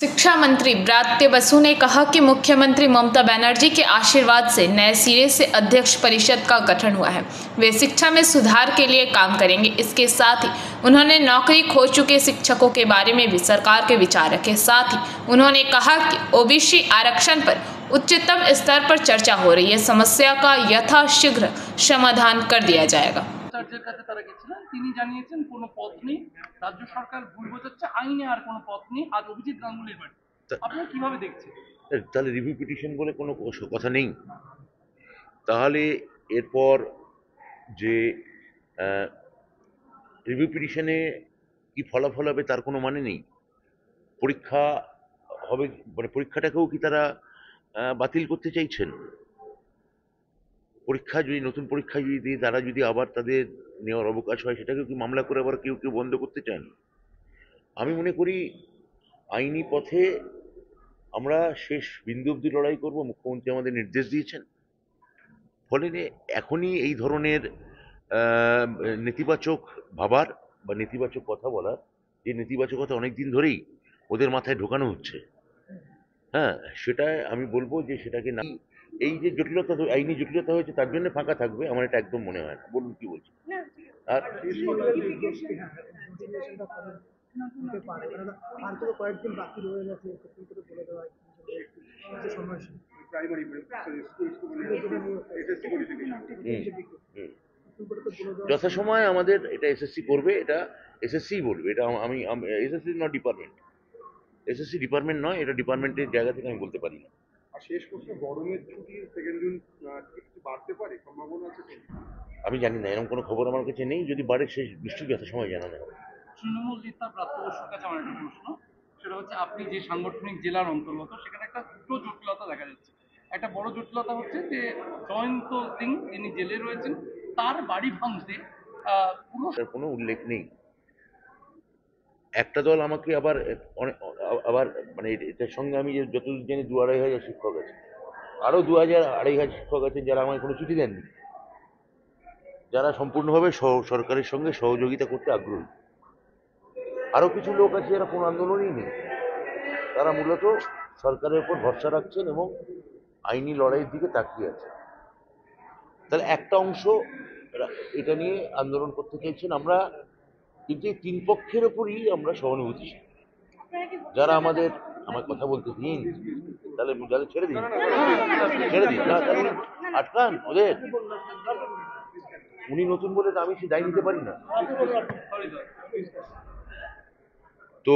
शिक्षा मंत्री ब्रात्य बसु ने कहा कि मुख्यमंत्री ममता बनर्जी के आशीर्वाद से नए सिरे से अध्यक्ष परिषद का गठन हुआ है। वे शिक्षा में सुधार के लिए काम करेंगे। इसके साथ ही उन्होंने नौकरी खो चुके शिक्षकों के बारे में भी सरकार के विचार रखे। साथ ही उन्होंने कहा कि ओबीसी आरक्षण पर उच्चतम स्तर पर चर्चा हो रही है। समस्या का यथाशीघ्र समाधान कर दिया जाएगा। আচার্যের কাছে তারা গেছিলেন, তিনি জানিয়েছেন কোনো পথ নেই, রাজ্য সরকার ভুল বোঝাচ্ছে, আইনে আর কোনো পথ নেই। আজ অভিজিৎ গাঙ্গুলির বাড়ি, আপনি কিভাবে দেখছেন? তাহলে রিভিউ পিটিশন বলে কোনো কথা নেই? তাহলে এরপর যে রিভিউ পিটিশনে কি ফলাফল হবে তার কোনো মানে নেই। পরীক্ষা হবে, মানে পরীক্ষাটাকেও কি তারা বাতিল করতে চাইছেন? পরীক্ষা যদি নতুন পরীক্ষা যদি দিয়ে তারা যদি আবার তাদের নেওয়ার অবকাশ হয়, সেটাকেও কি মামলা করে আবার কেউ কেউ বন্ধ করতে চান? আমি মনে করি আইনি পথে আমরা শেষ বিন্দু অবধি লড়াই করব। মুখ্যমন্ত্রী আমাদের নির্দেশ দিয়েছেন। ফলে এখনই এই ধরনের নেতিবাচক ভাবার বা নেতিবাচক কথা বলার, যে নেতিবাচকতা অনেক দিন ধরেই ওদের মাথায় ঢোকানো হচ্ছে, হ্যাঁ, সেটা আমি বলবো যে সেটাকে না, এই যে জটিলতা, আইনি জটিলতা হয়েছে তার জন্য ফাঁকা থাকবে, আমার এটা একদম মনে হয় না। বলুন কি বলছি। আর কয়েকদিন বাকি রয়ে গেছে, বলে দেওয়া যথাসময়ে আমাদের এটা এসএসসি করবে, এটা এসএসসি বলবে। এটা আমি SSC not department, SSC department নয়, এটা ডিপার্টমেন্টের জায়গা থেকে আমি বলতে পারি না। আর শেষ প্রশ্ন, গরমের ছুটি সেকেন্ড জুন কিছু বাড়তে পারে, সম্ভাবনা আছে? আমি জানি না, এরকম কোনো খবর আমার কাছে নেই। যদি বাড়ে সে নিশ্চয়ই যথাসময় জানানো হবে। তৃণমূল নেতা ব্রাত্য বসুর কাছে আমার একটা প্রশ্ন, সেটা হচ্ছে আপনি যে সাংগঠনিক জেলার অন্তর্গত, সেখানে একটা দুটো জটিলতা দেখা যাচ্ছে। একটা বড় জটিলতা হচ্ছে যে জয়ন্ত সিং, যিনি জেলে রয়েছেন, তার বাড়ি ভাঙতে কোনো উল্লেখ নেই। একটা দল আমাকে আবার আবার মানে এটার সঙ্গে আমি যতদূর জানি 2-2.5 শিক্ষক আছে, আরও 2,000-2,500 শিক্ষক আছেন যারা আমায় কোনো চিঠি দেননি, যারা সম্পূর্ণভাবে সরকারের সঙ্গে সহযোগিতা করতে আগ্রহী। আরও কিছু লোক আছে যারা কোনো আন্দোলনই নেই, তারা মূলত সরকারের উপর ভরসা রাখছেন এবং আইনি লড়াইয়ের দিকে তাকিয়ে আছে। তাহলে একটা অংশ এটা নিয়ে আন্দোলন করতে চাইছেন। আমরা কিন্তু এই তিন পক্ষের ওপরই আমরা সহানুভূতিশীল। যারা আমার কথা বলতে দিন, তাহলে যাদের ছেড়ে দিন, না তাহলে আটকান ওদের। উনি নতুন বলে আমি সে দায় নিতে পারি না। তো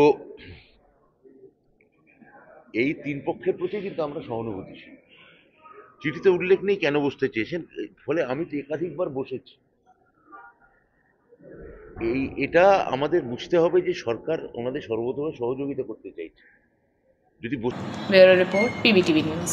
এই তিন পক্ষের প্রতি কিন্তু আমরা সহানুভূতিশীল। চিঠিতে উল্লেখ নেই কেন বসতে চেয়েছেন, ফলে আমি তো একাধিকবার বসেছি। এটা আমাদের বুঝতে হবে যে সরকার ওনাদের সর্বতভাবে সহযোগিতা করতে চাইছে। যদি ব্যুরো রিপোর্ট, PBTV নিউজ।